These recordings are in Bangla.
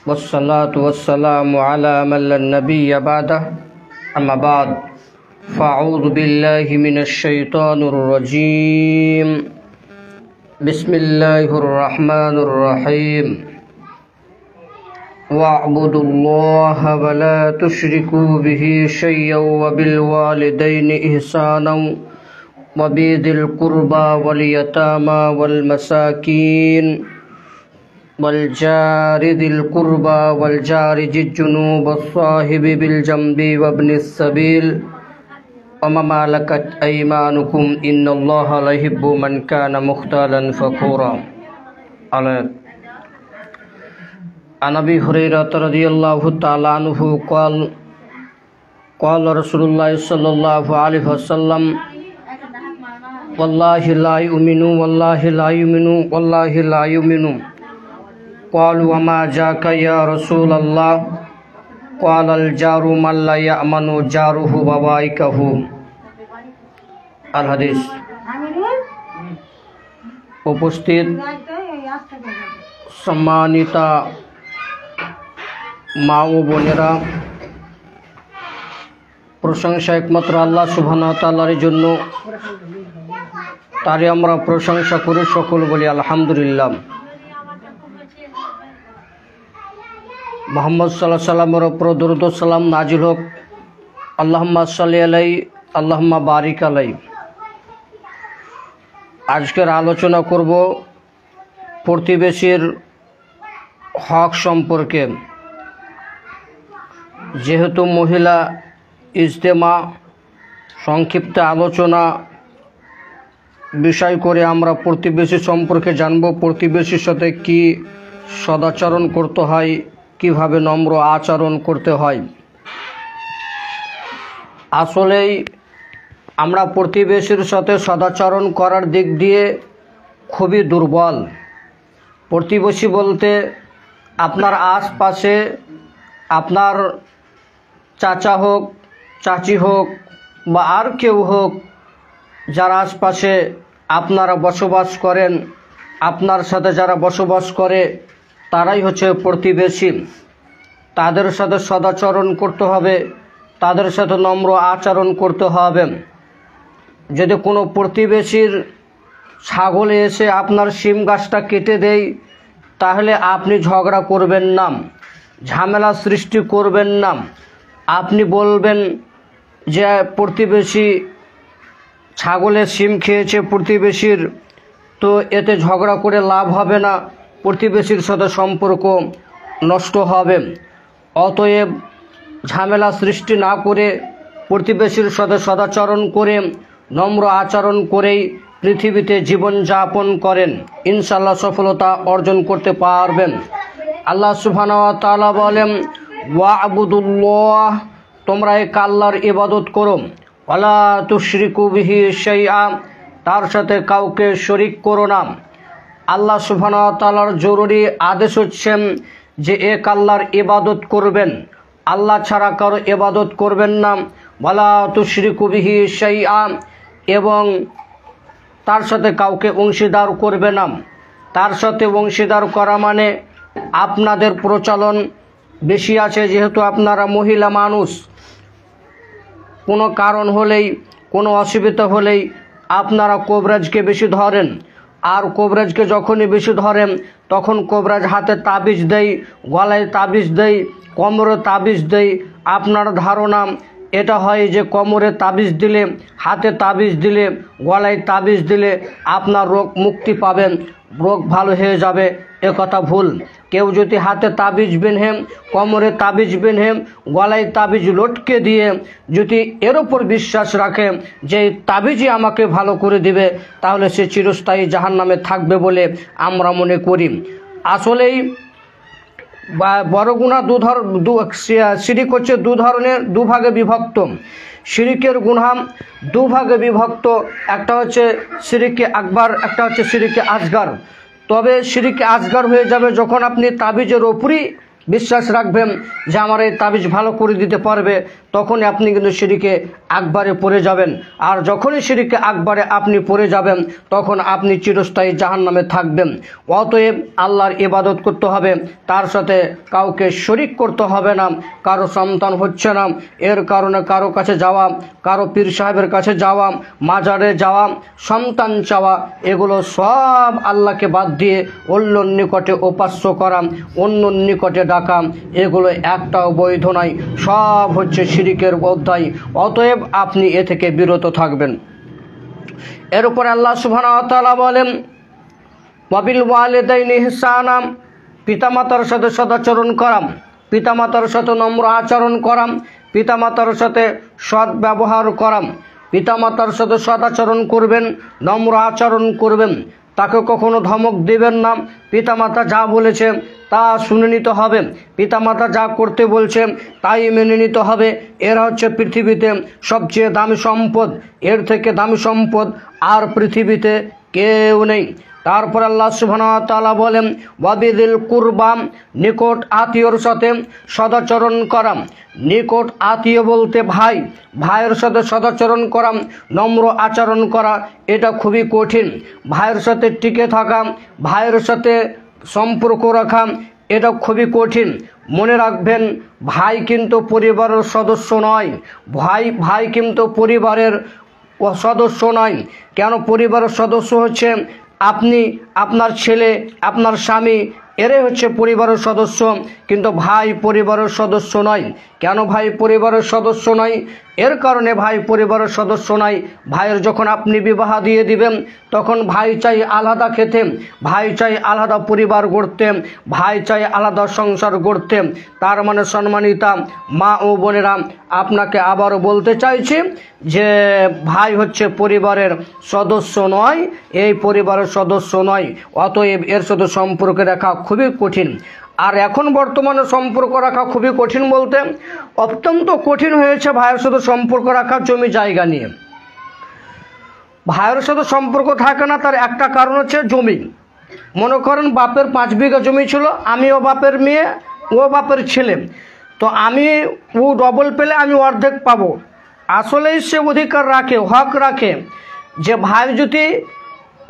والصلاة والسلام على من لا نبي بعده أما بعد فأعوذ بالله من الشيطان الرجيم بسم الله الرحمن الرحيم واعبدوا الله ولا تشركوا به شيئا وبالوالدين إحسانا وبذي القربى واليتامى والمساكين والجار ذي القربى والجار ذي الجنوب والصاحب بالجنب وابن السبيل وما ملكت أيمانكم إن الله لا يحب من كان مختالا فخورا. عن أبي هريرة رضي الله تعالى عنه قال رسول الله صلى الله عليه وسلم والله لا يؤمن والله لا يؤمن والله لا يؤمن. قالوا وما جاك يا رسول الله؟ قال الجار من لا يأمن جاره وبائكه. আল হাদিস। উপস্থিত সম্মানিতা মা ও বোনেরা, প্রশংসা একমাত্র আল্লাহ সুবহানাহু ওয়া তাআলার জন্য। তারই আমরা প্রশংসা করে সকল বলি আলহামদুলিল্লাহ। মুহাম্মদ সাল্লাল্লাহু আলাইহি সাল্লামের উপর দরুদ ও সালাম নাজিল হোক। আল্লাহুম্মা সাল্লি আলাইহি আল্লাহুম্মা বারিক আলাইহি। আজকের আলোচনা করব প্রতিবেশীর হক সম্পর্কে। যেহেতু মহিলা ইজতেমা, সংক্ষিপ্ত আলোচনা বিষয় করে আমরা প্রতিবেশী সম্পর্কে জানব। প্রতিবেশীর সাথে কি সদাচরণ করতে হয়, কিভাবে নম্র আচরণ করতে হয়। আসলেই আমরা প্রতিবেশীর সাথে সদাচরণ করার দিক দিয়ে খুবই দুর্বল। প্রতিবেশী বলতে আপনার আশপাশে আপনার চাচা হোক, চাচি হোক বা আর কেউ হোক, যারা আশপাশে আপনারা বসবাস করেন, আপনার সাথে যারা বসবাস করে তারাই হচ্ছে প্রতিবেশী। তাদের সাথে সদাচরণ করতে হবে, তাদের সাথে নম্র আচরণ করতে হবে। যদি কোনো প্রতিবেশীর ছাগলে এসে আপনার শিম গাছটা কেটে দেয়, তাহলে আপনি ঝগড়া করবেন না, ঝামেলা সৃষ্টি করবেন না। আপনি বলবেন যে প্রতিবেশী ছাগলের শিম খেয়েছে প্রতিবেশীর, তো এতে ঝগড়া করে লাভ হবে না, প্রতিবেশীর সাথে সম্পর্ক নষ্ট হবে। অতএব ঝামেলা সৃষ্টি না করে প্রতিবেশীর সাথে সদাচরণ করে নম্র আচরণ করেই পৃথিবীতে জীবনযাপন করেন, ইনশাআল্লাহ সফলতা অর্জন করতে পারবেন। আল্লাহ সুবহানাহু ওয়া তাআলা বলেন ওয়া'বুদুল্লাহ, তোমরা এক আল্লাহর ইবাদত করো, ওয়ালা তুশরিকু বিহি শাইআ, তার সাথে কাউকে শরীক করো না। আল্লাহ সুবহানাহু ওয়া তাআলার জরুরি আদেশ হচ্ছে যে এক আল্লাহর ইবাদত করবেন, আল্লাহ ছাড়া কারো ইবাদত করবেন না। ওয়ালা তুশরিকু বিহি শাইআ, এবং তার সাথে কাউকে অংশীদার করবে না। তার সাথে অংশীদার করা মানে আপনাদের প্রচলন বেশি আছে, যেহেতু আপনারা মহিলা মানুষ, কোনো কারণ হলেই, কোনো অসুবিধা হলেই আপনারা কবরেজকে বেশি ধরেন। আর কবরেজকে যখনই বেশি ধরেন তখন কবরেজ হাতে তাবিজ দেয়, গলায় তাবিজ দেয়, কোমরে তাবিজ দেয়। আপনার ধারণা এটা হয় যে কোমরে তাবিজ দিলে, হাতে তাবিজ দিলে, গলায় তাবিজ দিলে আপনার রোগ মুক্তি পাবেন, রোগ ভালো হয়ে যাবে। এ কথা ভুল। কেউ যদি হাতে তাবিজ বেঁধে, কোমরে তাবিজ বেঁধে, গলায় তাবিজ লটকে দিয়ে যদি এর ওপর বিশ্বাস রাখে যে তাবিজই আমাকে ভালো করে দিবে, তাহলে সে চিরস্থায়ী জাহান্নামে থাকবে বলে আমরা মনে করি। আসলেই বড় গুনাহ শিরিক হচ্ছে দুভাগে বিভক্ত। শিরিকের গুনাহ দুভাগে বিভক্ত, একটা হচ্ছে শিরিকে আকবার, একটা হচ্ছে শিরিকে আসগার। তবে শিরিকে আসগার হয়ে যাবে যখন আপনি তাবিজের ওপরই বিশ্বাস রাখবেন যে আমার এই তাবিজ ভালো করে দিতে পারবে, তখনই আপনি কিন্তু শিরকে আকবারে পড়ে যাবেন। আর যখনই শিরকে আকবারে আপনি পড়ে যাবেন, তখন আপনি চিরস্থায়ী জাহান্নামে থাকবেন। অতএব আল্লাহর ইবাদত করতে হবে, তার সাথে কাউকে শরিক করতে হবে না। কারো সন্তান হচ্ছে না, এর কারণে কারো কাছে যাওয়া, কারো পীর সাহেবের কাছে যাওয়া, মাজারে যাওয়া, সন্তান চাওয়া, এগুলো সব আল্লাহকে বাদ দিয়ে অন্যর নিকটে উপাস্য করা, অন্যর নিকটে ডাকা, এগুলো একটাও বৈধ নয়, সব হচ্ছে শিরকের অধ্যায়। অতএব আপনি এ থেকে বিরত থাকবেন। এর উপরে আল্লাহ সুবহানাহু ওয়া তাআলা বলেন, ওয়াবিল ওয়ালিদাইনি ইহসানা, পিতামাতার সাথে সদাচরণ করাম, পিতামাতার সাথে নম্র আচরণ করাম, পিতামাতার সাথে সৎ ব্যবহার করাম। পিতামাতার সাথে সদাচরণ করবেন, নম্র আচরণ করবেন, তাকে কখনো ধমক দিবেন না। পিতামাতা যা বলেছে তা শুনে নিতে হবে, পিতামাতা যা করতে বলছে তাই মেনে নিতে হবে। এরা হচ্ছে পৃথিবীতে সবচেয়ে দামি সম্পদ, এর থেকে দামি সম্পদ আর পৃথিবীতে কেউ নেই। তারপর আল্লাহ সুবহানাহু ওয়া তাআলা বলেন, ওয়াবিদিল কুরবা, নিকট আত্মীয়র সাথে সদাচরণ করা। নিকট আত্মীয় বলতে ভাই, ভাইয়ের সাথে সদাচরণ করা, নম্র আচরণ করা, এটা খুবই কঠিন। ভাইয়ের সাথে টিকে থাকা, ভাইয়ের সাথে সম্পর্ক রাখা, এটা খুবই কঠিন। মনে রাখবেন, ভাই কিন্তু পরিবারের সদস্য নয়, ভাই কিন্তু পরিবারের সদস্য নয়। কেন পরিবারের সদস্য হচ্ছে আপনি, আপনার ছেলে, আপনার স্বামী, এরাই হচ্ছে পরিবারের সদস্য, কিন্তু ভাই পরিবারের সদস্য নয়। কেন ভাই পরিবারের সদস্য নয়? এর কারণে ভাই পরিবারের সদস্য নয়, ভাইয়ের যখন আপনি বিবাহ দিয়ে দিবেন, তখন ভাই চাই আলাদা খেতে, ভাই চাই আলাদা পরিবার গড়তে, ভাই চাই আলাদা সংসার গড়তে। তার মানে সম্মানিতা মা ও বোনেরা, আপনাকে আবারও বলতে চাইছি যে ভাই হচ্ছে পরিবারের সদস্য নয়, এই পরিবারের সদস্য নয়। অতএব এর সাথে সম্পর্ক রাখা খুবই কঠিন। আর এখন বর্তমানে সম্পর্ক রাখা খুবই কঠিন বলতে অত্যন্ত কঠিন হয়েছে ভাইয়ের সাথে সম্পর্ক রাখা জমি জায়গা নিয়ে। ভাইয়ের সাথে সম্পর্ক থাকে না, তার একটা কারণ হচ্ছে জমি। মনে করেন বাপের 5 বিঘা জমি ছিল, আমিও বাপের মেয়ে, ও বাপের ছেলে, তো ও ডবল পেলে আমি অর্ধেক পাবো। আসলেই সে অধিকার রাখে, হক রাখে যে ভাই যদি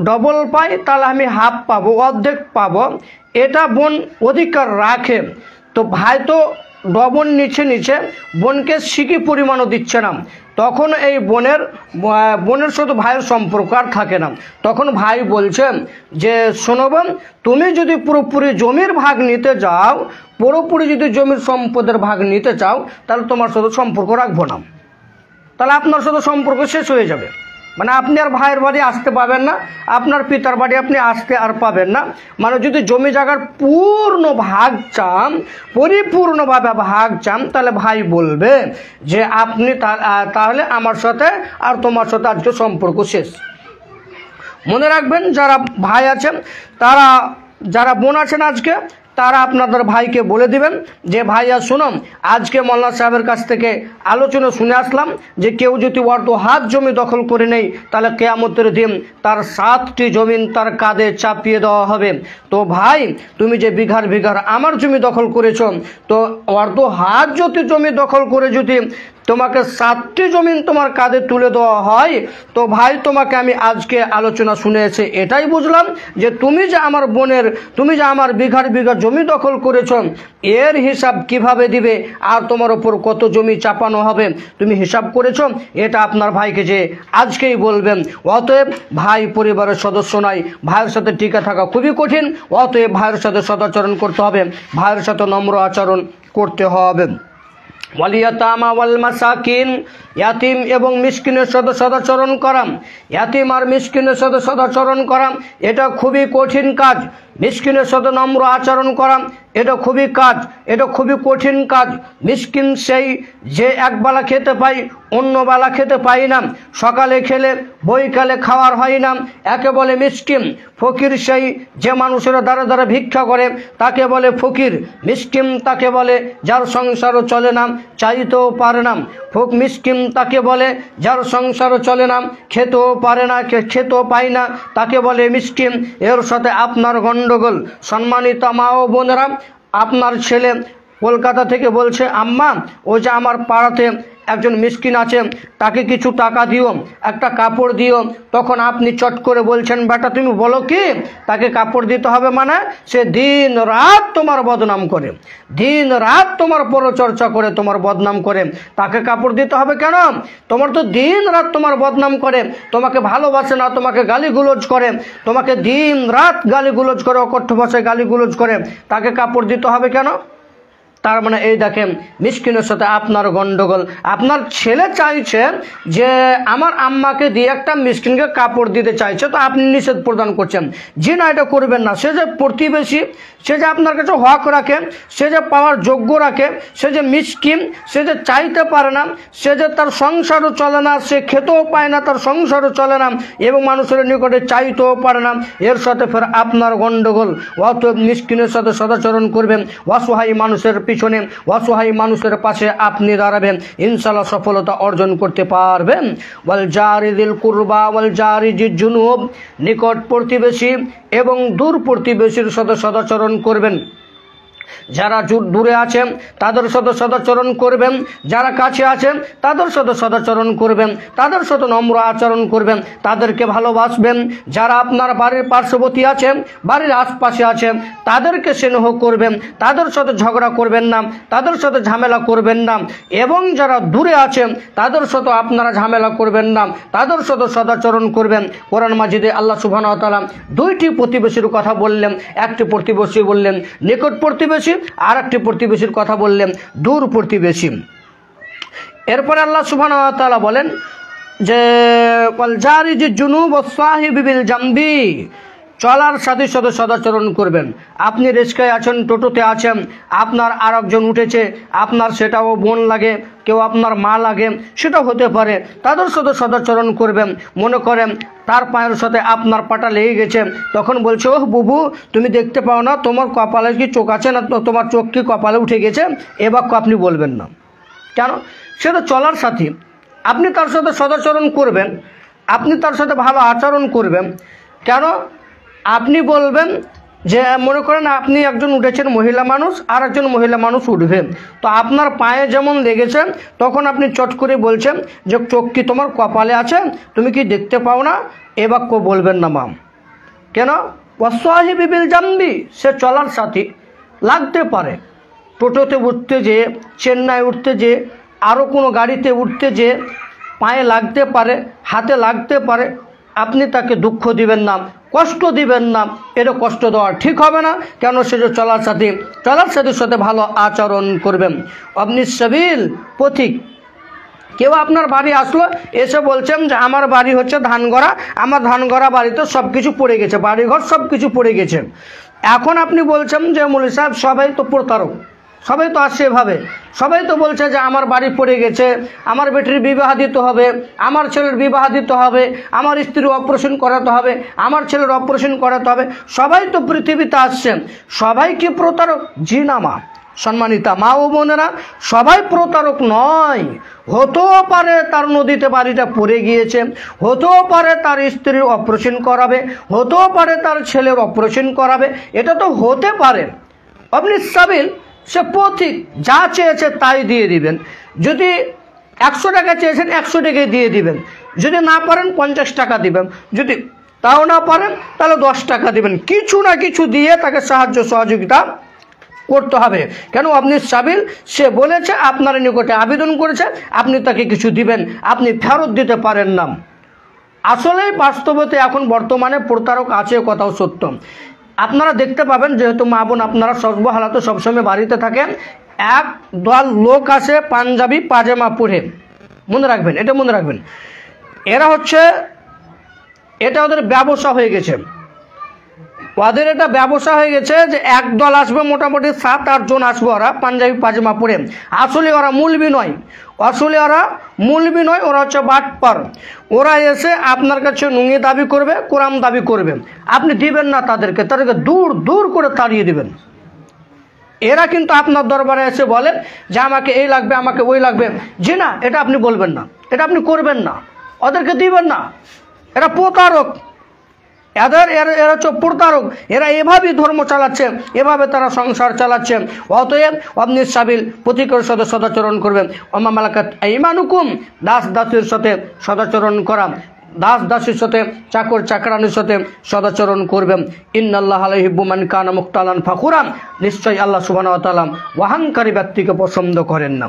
ডবল পাই তাহলে আমি হাফ পাবো, অর্ধেক পাবো, এটা বোন অধিকার রাখে। তো ভাই তো ডবল নিচে বোনকে সিকি পরিমাণও দিচ্ছে না, তখন এই বোনের সাথে ভাইয়ের সম্পর্ক আর থাকে না। তখন ভাই বলছেন যে শোনো বোন, তুমি যদি পুরোপুরি জমির ভাগ নিতে যাও, পুরোপুরি যদি জমির সম্পদের ভাগ নিতে চাও, তাহলে তোমার সাথে সম্পর্ক রাখবো না, তাহলে আপনার সাথে সম্পর্ক শেষ হয়ে যাবে। মানে আপনি আর ভাইয়ের বাড়ি আসতে পাবেন না, আপনার পিতার বাড়ি আপনি আসতে আর পাবেন না। মানে যদি জমি জায়গার পূর্ণ ভাগ চান, পরিপূর্ণভাবে ভাগ চান, তাহলে ভাই বলবে যে আপনি তাহলে আমার সাথে আর তোমার সাথে আজকে সম্পর্ক শেষ। মনে রাখবেন, যারা ভাই আছেন, যারা বোন আছেন আজকে, তারা আপনাদের ভাইকে বলে দিবেন যে ভাইয়া শুনো, আজকে মোল্লা সাহেবের কাছ থেকে আলোচনা শুনে আসলাম যে কেউ যদি অর্ধ হাত জমি দখল করে নেই, তাহলে কিয়ামতের দিন তার 7টি জমিন তার কাঁধে চাপিয়ে দেওয়া হবে। তো ভাই, তুমি যে বিঘার আমার জমি দখল করেছ, তো অর্ধ হাত যদি জমি দখল করে যদি তোমাকে 7টি জমিন তোমার কাঁধে তুলে দেওয়া হয়, তো ভাই তোমাকে আমি আজকে আলোচনা শুনে এসে এটাই বুঝলাম যে তুমি যে আমার বিঘা জমি দখল করেছ, এর হিসাব কিভাবে দিবে আর তোমার ওপর কত জমি চাপানো হবে তুমি হিসাব করেছ, এটা আপনার ভাইকে যে আজকেই বলবেন। অতএব ভাই পরিবারের সদস্য নয়, ভাইয়ের সাথে টিকে থাকা খুবই কঠিন। অতএব ভাইয়ের সাথে সদাচরণ করতে হবে, ভাইয়ের সাথে নম্র আচরণ করতে হবে। ওয়ালিয়াতামা ওয়াল মাসাকিন, ইয়াতিম এবং মিসকিনের সাথে সদাচরণ করা। ইয়াতিম আর মিসকিনের সাথে সদাচরণ করা এটা খুবই কঠিন কাজ। মিসকিনের সাথে নম্র আচরণ করা এটা খুবই কঠিন কাজ। মিসকিন সেই যে একবেলা খেতে পাই, অন্য বেলা খেতে পাই না, সকালে খেলে বৈকালে খাওয়ার হয় না, একে বলে মিসকিন। ফকির সেই যে মানুষেরা দ্বারা ভিক্ষা করে, তাকে বলে ফকির। মিসকিন তাকে বলে যার সংসারও চলে না, চাইতেও পারে না। মিসকিন তাকে বলে যার সংসারও চলে না, খেতেও পারে না, খেতেও পায় না, তাকে বলে মিসকিন। এর সাথে আপনার গণ্ডগোল। সম্মানিত মা ও বোনেরা, আপনার ছেলে কলকাতা থেকে বলছে, আম্মা ওই যে আমার পাড়াতে একজন মিসকিন আছে, তাকে কিছু টাকা দিও, একটা কাপড় দিও। তখন আপনি চট করে বলছেন, বেটা তুমি বলো কি, তাকে কাপড় দিতে হবে মানে? সে দিন রাত তোমার বদনাম করে, দিন রাত তোমার পরচর্চা করে, তোমার বদনাম করে, তাকে কাপড় দিতে হবে কেন? তোমার তো দিন রাত তোমার বদনাম করে, তোমাকে ভালোবাসে না, তোমাকে গালিগুলোজ করে, তোমাকে দিন রাত গালিগুলোজ করে, অকথ্য ভাষায় গালিগুলোজ করে, তাকে কাপড় দিতে হবে কেন? তার মানে এই দেখেন মিসকিনের সাথে আপনার গন্ডগোল। আপনার ছেলে চাইছে যে আমার আম্মাকে দিয়ে একটা মিসকিনকে কাপড় দিতে চাইছে, তো আপনি নিষেধ প্রদান করছেন, জি না এটা করবেন না। সে যে প্রতিবেশী, সে যে আপনার কাছে হক রাখে, সে যে পাওয়ার যোগ্য রাখে, সে যে মিসকিন, সে যে চাইতে পারে না, সে যে তার সংসারও চলে না, সে খেতেও পায় না, তার সংসারও চলে না, এবং মানুষের নিকটে চাইতেও পারে না, এর সাথে ফের আপনার গন্ডগোল। অতএব মিসকিনের সাথে সদাচরণ করবেন, অসহায় মানুষের পিছনে, অসহায় মানুষের পাশে আপনি দাঁড়াবেন, ইনশাআল্লাহ সফলতা অর্জন করতে পারবেন। ওয়াল জারি দিল কুরবা ওয়াল জারি জি জুনুব, নিকট প্রতিবেশী এবং দূর প্রতিবেশীর সাথে সদাচরণ করবেন। যারা দূরে আছেন তাদের সাথে সদাচরণ করবেন, যারা কাছে আছেন তাদের সাথে সদাচরণ করবেন, তাদের সাথে নম্র আচরণ করবেন, তাদেরকে ভালোবাসবেন। যারা আপনার বাড়ির পার্শ্ববর্তী আছেন, বাড়ির আশপাশে আছেন, তাদেরকে স্নেহ করবেন, তাদের সাথে ঝগড়া করবেন না, তাদের সাথে ঝামেলা করবেন না। এবং যারা দূরে আছেন তাদের সাথে আপনারা ঝামেলা করবেন না, তাদের সাথে সদাচরণ করবেন। কোরআন মাজিদে আল্লাহ সুবহানাহু ওয়া তাআলা দুইটি প্রতিবেশীর কথা বললেন, একটি প্রতিবেশী বললেন নিকট প্রতিবেশী, আর একটি প্রতিবেশীর কথা বললেন দূর প্রতিবেশী। এরপরে আল্লাহ সুবহানাহু ওয়া তাআলা বলেন যে ওয়াল জারি জি জুনুব ওয়াস সাহিবি বিল জামবি, চলার সাথে সাথে সদাচরণ করবেন। আপনি রিক্সায় আছেন, টোটোতে আছেন, আপনার আর একজন উঠেছে, আপনার সেটাও বোন লাগে, কেউ আপনার মা লাগে, সেটা হতে পারে, তাদের সাথে সদাচরণ করবেন। মনে করেন তার পায়ের সাথে আপনার পাটা লেগে গেছে, তখন বলছে, ওহ বুবু তুমি দেখতে পাও না তোমার কপালে কি চোখ আছে না, তোমার চোখ কি কপালে উঠে গেছে, এ বাক্য আপনি বলবেন না। কেন? সেটা চলার সাথী, আপনি তার সাথে সদাচরণ করবেন, আপনি তার সাথে ভালো আচরণ করবেন। কেন? আপনি বলবেন যে মনে করেন আপনি একজন উঠেছেন মহিলা মানুষ, আর একজন মহিলা মানুষ উঠবেন, তো আপনার পায়ে যেমন লেগেছে তখন আপনি চট করে বলছেন যে চোখ কি তোমার কপালে আছে, তুমি কি দেখতে পাও না, এ বাক্য বলবেন না মাম। কেন? ওয়াসসাহিবি বিল জামবি, সে চলার সাথী, লাগতে পারে টোটোতে উঠতে যে, চেন্নাই উঠতে যে, আরও কোনো গাড়িতে উঠতে যে পায়ে লাগতে পারে, হাতে লাগতে পারে, আপনি তাকে দুঃখ দিবেন না, কষ্ট দিবেন না, এটা কষ্ট দেওয়া ঠিক হবে না। কেন? সে যে চলার সাথী, চলার সাথীর সাথে ভালো আচরণ করবেন। আপনি সাবিল পথিক, কেউ আপনার বাড়ি আসলো, এসে বলছেন যে আমার বাড়ি হচ্ছে ধানগড়া, আমার ধানগড়া বাড়িতে সব কিছু পড়ে গেছে, বাড়িঘর সব কিছু পড়ে গেছে। এখন আপনি বলছেন যে মৌলভী সাহেব সবাই তো প্রতারক, সবাই তো আসছে এভাবে, সবাই তো বলছে যে আমার বাড়ি পড়ে গেছে, আমার বেটির বিবাহ দিতে হবে, আমার ছেলের বিবাহ দিতে হবে, আমার স্ত্রীর অপারেশন করাতে হবে, আমার ছেলের অপারেশন করাতে হবে, সবাই তো পৃথিবীতে আসছেন, সবাই কি প্রতারক? জি না মা, সম্মানিতা মা ও বোনেরা, সবাই প্রতারক নয়। হতেও পারে তার নদীতে বাড়িটা পড়ে গিয়েছে, হতেও পারে তার স্ত্রীর অপারেশন করাবে, হতেও পারে তার ছেলের অপারেশন করাবে, এটা তো হতে পারে। আপনি সাবিল, সে পথিক, যা চেয়েছে তাই দিয়ে দিবেন। যদি 100 টাকা চেয়েছেন 100 টাকাই দিয়ে দিবেন, যদি না পারেন 50 টাকা দিবেন, যদি তাও না পারেন তাহলে 10 টাকা দিবেন, কিছু না কিছু দিয়ে তাকে সাহায্য সহযোগিতা করতে হবে। কেন? আপনি সাবিল, সে বলেছে, আপনার নিকটে আবেদন করেছে, আপনি তাকে কিছু দিবেন, আপনি ফেরত দিতে পারেন না। আসলে বাস্তবতে এখন বর্তমানে প্রতারক আছে, কথাও সত্য। আপনারা দেখতে পাবেন, যেহেতু মা বোন আপনারা সর্বহালাতে সবসময় বাড়িতে থাকেন, এক দল লোক আছে পাঞ্জাবি পাজামা পরে, মনে রাখবেন, এটা মনে রাখবেন, এরা হচ্ছে, এটা ওদের ব্যবসা হয়ে গেছে, ওদের এটা ব্যবসা হয়ে গেছে যে এক দল আসবে, মোটামুটি 7-8 জন আসবে, ওরা পাঞ্জাবি পাজামা পরে। আসলে ওরা মৌলবি নয়, আসলে ওরা মৌলবি নয়, ওরা হচ্ছে বাটপার। ওরা এসে আপনার কাছে নুঙ্গি দাবি করবে, কোরআন দাবি করবে, আপনি দিবেন না তাদেরকে, তাদেরকে দূর দূর করে তাড়িয়ে দিবেন। এরা কিন্তু আপনার দরবারে এসে বলে যে আমাকে এই লাগবে, আমাকে ওই লাগবে, জি না, এটা আপনি বলবেন না, এটা আপনি করবেন না, ওদেরকে দিবেন না, এরা প্রতারক। এরা হচ্ছে প্রতারক, এরা এভাবেই ধর্ম চালাচ্ছে, এভাবে তারা সংসার চালাচ্ছে। অতএব অবনিস সাবিল প্রতিকারের সাথে সদাচরণ করবেন। ওমা মালাকাত আইমানুকুম, দাস দাসীর সাথে সদাচরণ করা, দাস দাসীর সাথে চাকর চাকরানির সাথে সদাচরণ করবেন। ইন্নাল্লাহ লা ইউহিব্বু মান কানা মুখতালান ফাখুরান, নিশ্চয়ই আল্লাহ সুবহানাহু ওয়া তাআলা অহংকারী ব্যক্তিকে পছন্দ করেন না।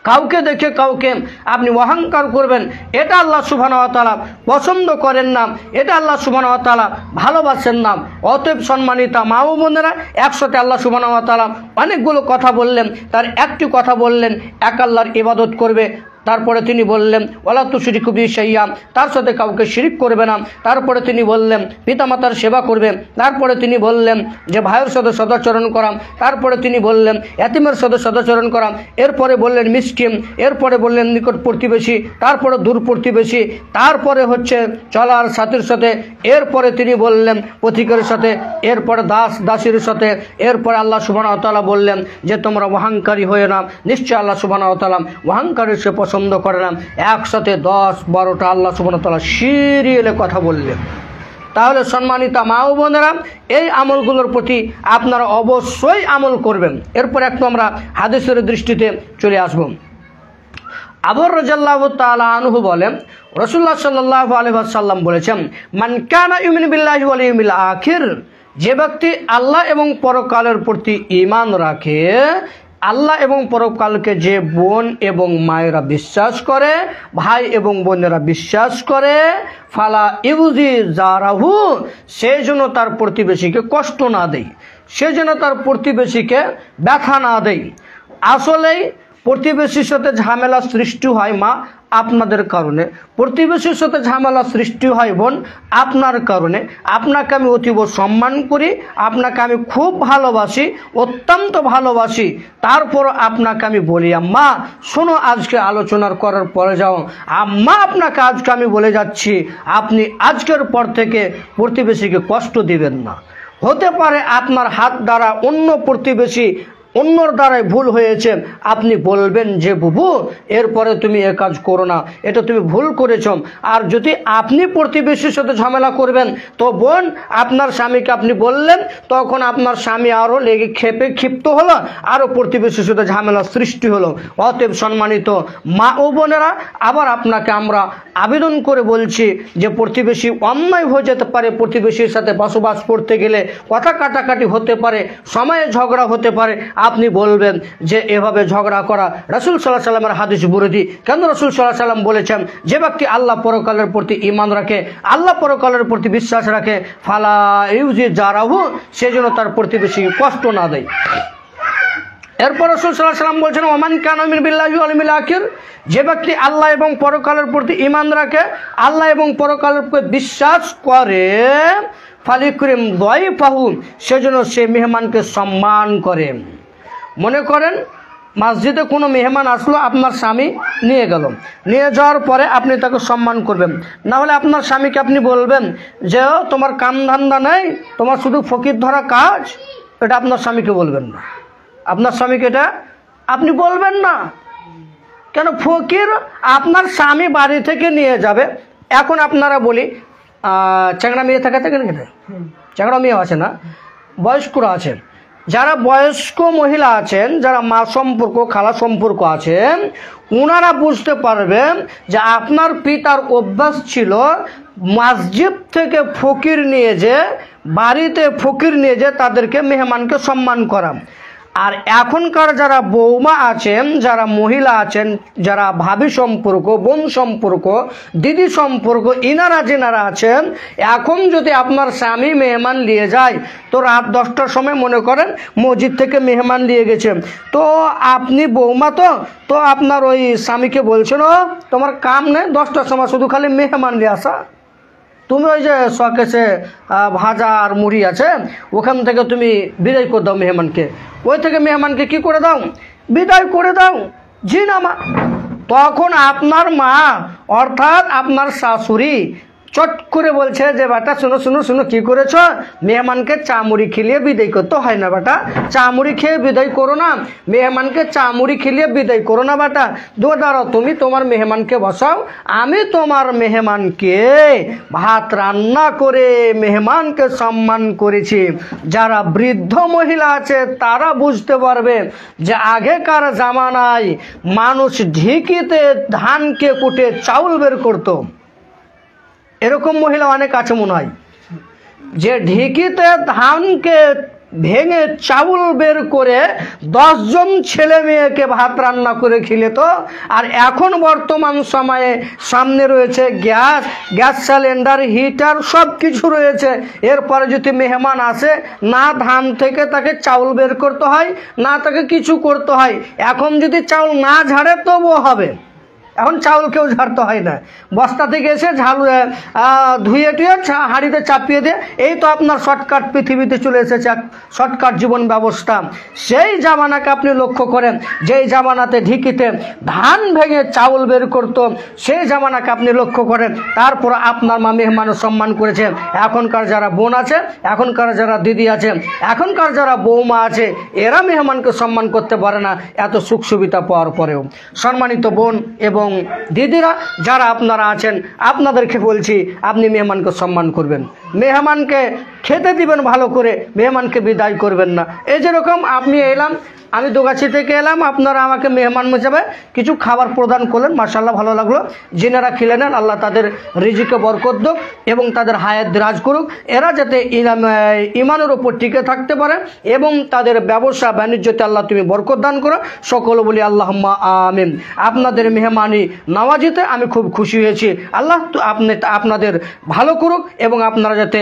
কাউকে দেখে কাউকে আপনি অহংকার করবেন, এটা আল্লাহ সুবহানাহু ওয়া তাআলা পছন্দ করেন না, এটা আল্লাহ সুবহানাহু ওয়া তাআলা ভালোবাসেন না। অতএব সম্মানিতা মা ও বোনেরা, একসাথে আল্লাহ সুবহানাহু ওয়া তাআলা অনেকগুলো কথা বললেন, তার একটি কথা বললেন এক আল্লাহর ইবাদত করবে। তারপরে তিনি বললেন ওয়ালা তুশরিকু বিহি শাইআ, তার সাথে কাউকে শিরিক করবে না। তারপরে তিনি বললেন পিতামাতার সেবা করবে। তারপরে তিনি বললেন যে ভাইয়ের সাথে সদাচরণ করা। তারপরে তিনি বললেন এতিমের সাথে সদাচরণ করা। এরপরে বললেন মিসকিন, এরপরে বললেন নিকট প্রতিবেশী, তারপরে দূর প্রতিবেশী, তারপরে হচ্ছে চলার সাথীর সাথে, এরপরে তিনি বললেন পথিকের সাথে, এরপরে দাস দাসীর সাথে, এরপরে আল্লাহ সুবহানাহু ওয়া তাআলা বললেন যে তোমরা অহংকারী হয়ে না, নিশ্চয় আল্লাহ সুবহানাহু ওয়া তাআলা অহংকারীর সে পছন্দ করে না। একসাথে 10-12টা আল্লাহ সুবহানাহু ওয়া তাআলা সিরিয়ালে কথা বললেন। তাহলে সম্মানিতা মা ও বোনেরা, এই আমলগুলোর প্রতি আপনারা অবশ্যই আমল করবেন। এরপর একটু আমরা হাদিসের দৃষ্টিতে চলে আসব। আবু রাদিয়াল্লাহু তাআলা আনহু বলেন রাসূলুল্লাহ সাল্লাল্লাহু আলাইহি ওয়াসাল্লাম বলেছেন মান কানা ইউমিনু বিল্লাহি ওয়াল ইয়াউমিল আখির, যে ব্যক্তি আল্লাহ এবং পরকালের প্রতি ঈমান রাখে, আল্লাহ এবং পরকালকে যে বোন এবং মায়েরা বিশ্বাস করে, ভাই এবং বোনেরা বিশ্বাস করে, ফালা ইউজি জারাহু, সে যেন তার প্রতিবেশীকে কষ্ট না দেয়, সে যেন তার প্রতিবেশীকে ব্যথা না দেয়। আসলেই প্রতিবেশীর সাথে ঝামেলা সৃষ্টি হয় মা আপনাদের কারণে, প্রতিবেশীর সাথে ঝামেলা সৃষ্টি হয় বোন আপনার কারণে। আপনাকে আমি অতীব সম্মান করি, আপনাকে আমি খুব ভালোবাসি, অত্যন্ত ভালোবাসি, তারপর আপনাকে আমি বলি আম্মা শোনো, আজকে আলোচনার করার পরে যাও আম্মা, আপনাকে আজকে আমি বলে যাচ্ছি আপনি আজকের পর থেকে প্রতিবেশীকে কষ্ট দিবেন না। হতে পারে আপনার হাত দ্বারা অন্য প্রতিবেশী অন্যর দ্বারাই ভুল হয়েছে, আপনি বলবেন যে বুবু এরপরে তুমি এ কাজ করো না, এটা তুমি ভুল করেছ। আর যদি আপনি প্রতিবেশীর সাথে ঝামেলা করবেন তো বোন আপনার স্বামীকে আপনি বললেন, তখন আপনার স্বামী আরও লেগে ক্ষিপ্ত হলো, আরও প্রতিবেশীর সাথে ঝামেলা সৃষ্টি হলো। অতএব সম্মানিত মা ও বোনেরা, আবার আপনাকে আমরা আবেদন করে বলছি যে প্রতিবেশী অন্যায় হয়ে যেতে পারে, প্রতিবেশীর সাথে বসবাস করতে গেলে কথা কাটাকাটি হতে পারে, সময়ে ঝগড়া হতে পারে। আপনি বলবেন যে এভাবে ঝগড়া করা রাসূল সাল্লাল্লাহু আলাইহি ওয়াসাল্লামের হাদিস বিরোধী। কেন রাসূল সাল্লাল্লাহু আলাইহি ওয়াসাল্লাম বলেছেন যে ব্যক্তি আল্লাহ পরকালের প্রতি ঈমান রাখে, আল্লাহ পরকালের প্রতি বিশ্বাস রাখে, ফালা ইউজি জারাহু, সে যেন তার প্রতিবেশীকে কষ্ট না দেয়। এরপর রাসূল সাল্লাল্লাহু আলাইহি ওয়াসাল্লাম বলেছেন ওমান কানা ইউমিনু বিল্লাহি ওয়াল ইয়াউমিল আখির, যে ব্যক্তি আল্লাহ এবং পরকালের প্রতি ঈমান রাখে, আল্লাহ এবং পরকালের প্রতি বিশ্বাস করে, ফালিকুরিম দাইফাহু, সেজন্য সে মেহমানকে সম্মান করে। মনে করেন মসজিদে কোনো মেহমান আসলো, আপনার স্বামী নিয়ে গেল, নিয়ে যাওয়ার পরে আপনি তাকে সম্মান করবেন। না হলে আপনার স্বামীকে আপনি বলবেন যে তোমার কাম ধান্দা নেই, তোমার শুধু ফকির ধরা কাজ, এটা আপনার স্বামীকে বলবেন না। আপনার স্বামীকে এটা আপনি বলবেন না। কেন? ফকির আপনার স্বামী বাড়ি থেকে নিয়ে যাবে। এখন আপনারা বলি চ্যাংড়া মেয়ে থাকে কেন, চ্যাংড়া মেয়ে আছে না, বয়স্করা আছেন, যারা বয়স্ক মহিলা আছেন, যারা মা সম্পর্ক খালা সম্পর্ক আছেন, ওনারা বুঝতে পারবেন যে আপনার পিতার অভ্যাস ছিল মসজিদ থেকে ফকির নিয়ে যে বাড়িতে ফকির নিয়ে যে তাদেরকে মেহমানকে সম্মান করা। আর এখনকার যারা বৌমা আছেন, যারা মহিলা আছেন, যারা ভাবি সম্পর্ক, বোন সম্পর্ক, দিদি সম্পর্ক, ইনারা যেনারা আছেন, এখন যদি আপনার স্বামী মেহমান নিয়ে যায় তো রাত 10টার সময় মনে করেন মসজিদ থেকে মেহমান নিয়ে গেছে, তো আপনি বৌমা তো আপনার ওই স্বামীকে বলছেন ও তোমার কাম নেই, 10টার সময় শুধু খালি মেহমান নিয়ে আসা, তুমি ওই যে শখেছে ভাজা আর মুড়ি আছে ওখান থেকে তুমি বিদায় করে দাও মেহমানকে, ওই থেকে মেহমানকে কি করে দাও, বিদায় করে দাও। জি না মা, তখন আপনার মা অর্থাৎ আপনার শাশুড়ি চট করে বলছে যে বেটা শুনো শুনো শুনো, কি করেছ? মেহমানকে চা মুড়ি খেলিয়ে বিদায় করতে হয় না বেটা, চা মুড়ি খেয়ে বিদায় করো না, মেহমানকে চা মুড়ি খেলিয়ে বিদায় করো না বেটা। দাঁড়াও, তুমি তোমার মেহমানকে বসাও, আমি তোমার মেহমানকে ভাত রান্না করে মেহমানকে সম্মান করেছি। যারা বৃদ্ধ মহিলা আছে তারা বুঝতে পারবে যে আগেকার জামানায় মানুষ ঢিকিতে ধানকে কুটে চাউল বের করতো। এরকম মহিলা অনেক আছে মনে হয়, যে ঢিকিতে ধানকে ভেঙে চাউল বের করে 10 জন ছেলে মেয়েকে ভাত রান্না করে খেলেত। আর এখন বর্তমান সময়ে সামনে রয়েছে গ্যাস সিলিন্ডার, হিটার, সব কিছু রয়েছে। এরপরে যদি মেহমান আসে, না ধান থেকে তাকে চাউল বের করতে হয়, না তাকে কিছু করতে হয়। এখন যদি চাউল না ঝাড়ে তবুও হবে, এখন চাউল কেউ ঝাড়তে হয় না, বস্তা থেকে এসে ধুয়ে টুয়ে হাঁড়িতে চাপিয়ে দিয়ে, এই তো আপনার শর্টকাট পৃথিবীতে চলে এসেছে, শর্টকাট জীবন ব্যবস্থা। সেই জামানাকে আপনি লক্ষ্য করেন, যেই জামানাতে ঢিকিতে ধান ভেঙে চাউল বের করত, সেই জামানাকে আপনি লক্ষ্য করেন। তারপর আপনার মা মেহমানের সম্মান করেছে। এখনকার যারা বোন আছে, এখনকার যারা দিদি আছে, এখনকার যারা বৌমা আছে, এরা মেহমানকে সম্মান করতে পারে না এত সুখ সুবিধা পাওয়ার পরেও। সম্মানিত বোন এবং দিদিরা যারা আপনারা আছেন, আপনাদেরকে বলছি, আপনি মেহমানকে সম্মান করবেন, মেহমানকে খেতে দিবেন ভালো করে, মেহমানকে বিদায় করবেন না। এই যেরকম আমি এলাম, আমি দোগাছি থেকে এলাম, আপনারা আমাকে মেহমান হিসেবে কিছু খাবার প্রদান করলেন, মাশাআল্লাহ ভালো লাগলো। যিনারা খেলে নেন, আল্লাহ তাদের রিজিকে বরকত দেক এবং তাদের হায়াত দিরাজ করুক, এরা যাতে ইমানের ওপর টিকে থাকতে পারে এবং তাদের ব্যবসা বাণিজ্যতে আল্লাহ তুমি বরকত দান করো, সকল বলি আল্লাহুম্মা আমিন। আপনাদের মেহমানি নওয়াজিতে আমি খুব খুশি হয়েছি। আল্লাহ আপনাদের ভালো করুক এবং আপনারা যাতে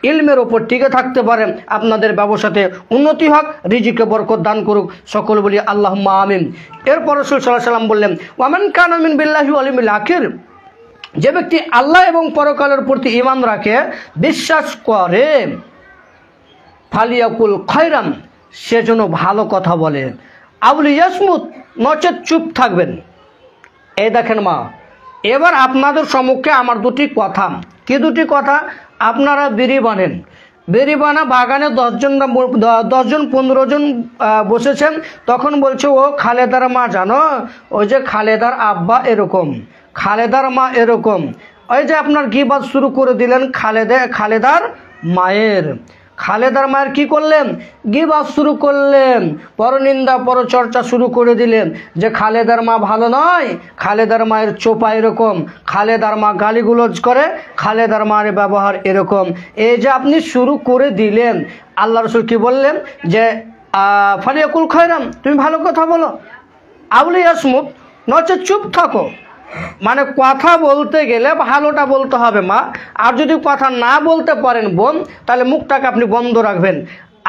ইলমের ওপর টিকে থাকতে পারেন, আপনাদের ব্যবসাতে উন্নতি হোক, রিজিকে বরকত দান করুক, সকল বলি আল্লাহুম্মা আমিন। এরপর রাসূল সাল্লাল্লাহু আলাইহি ওয়াসাল্লাম বললেন, ওয়ামান কানা মিন বিল্লাহি ওয়াল ইয়াউমিল আখির, যে ব্যক্তি আল্লাহ এবং পরকালের প্রতি ঈমান রাখে, বিশ্বাস করে, ফালিয়াকুল খায়রান, সে যেন ভালো কথা বলে, আউলি ইয়াসমুত, নচেত চুপ থাকবেন। এই দেখেন মা, এবার আপনাদের সম্মুখে আমার দুটি কথা। কি দুটি কথা? আপনারা বিড়ি বানেন, বেরি বানা বাগানে 10 জন 15 জন বসেছেন, তখন বলছে ও খালেদার মা জানো, ওই যে খালেদার আব্বা এরকম, খালেদার মা এরকম। ওই যে আপনার গিবত শুরু করে দিলেন খালেদার মায়ের। খালেদার মায়ের কি করলেন? গিবত শুরু করলেন, পরনিন্দা পরচর্চা শুরু করে দিলেন যে খালেদার মা ভালো নয়, খালেদার মায়ের চোপা এরকম, খালেদার মা গালিগুলোজ করে, খালেদার মায়ের ব্যবহার এরকম। এই যে আপনি শুরু করে দিলেন, আল্লাহ রাসূল কি বললেন? যে ফালিয়াকুল খায়রান, তুমি ভালো কথা বলো, আউলি ইয়াসমুত, নচেত চুপ থাকো। মানে কথা বলতে গেলে ভালোটা বলতে হবে মা, আর যদি কথা না বলতে পারেন বোন, তাহলে মুখটাকে আপনি বন্ধ রাখবেন।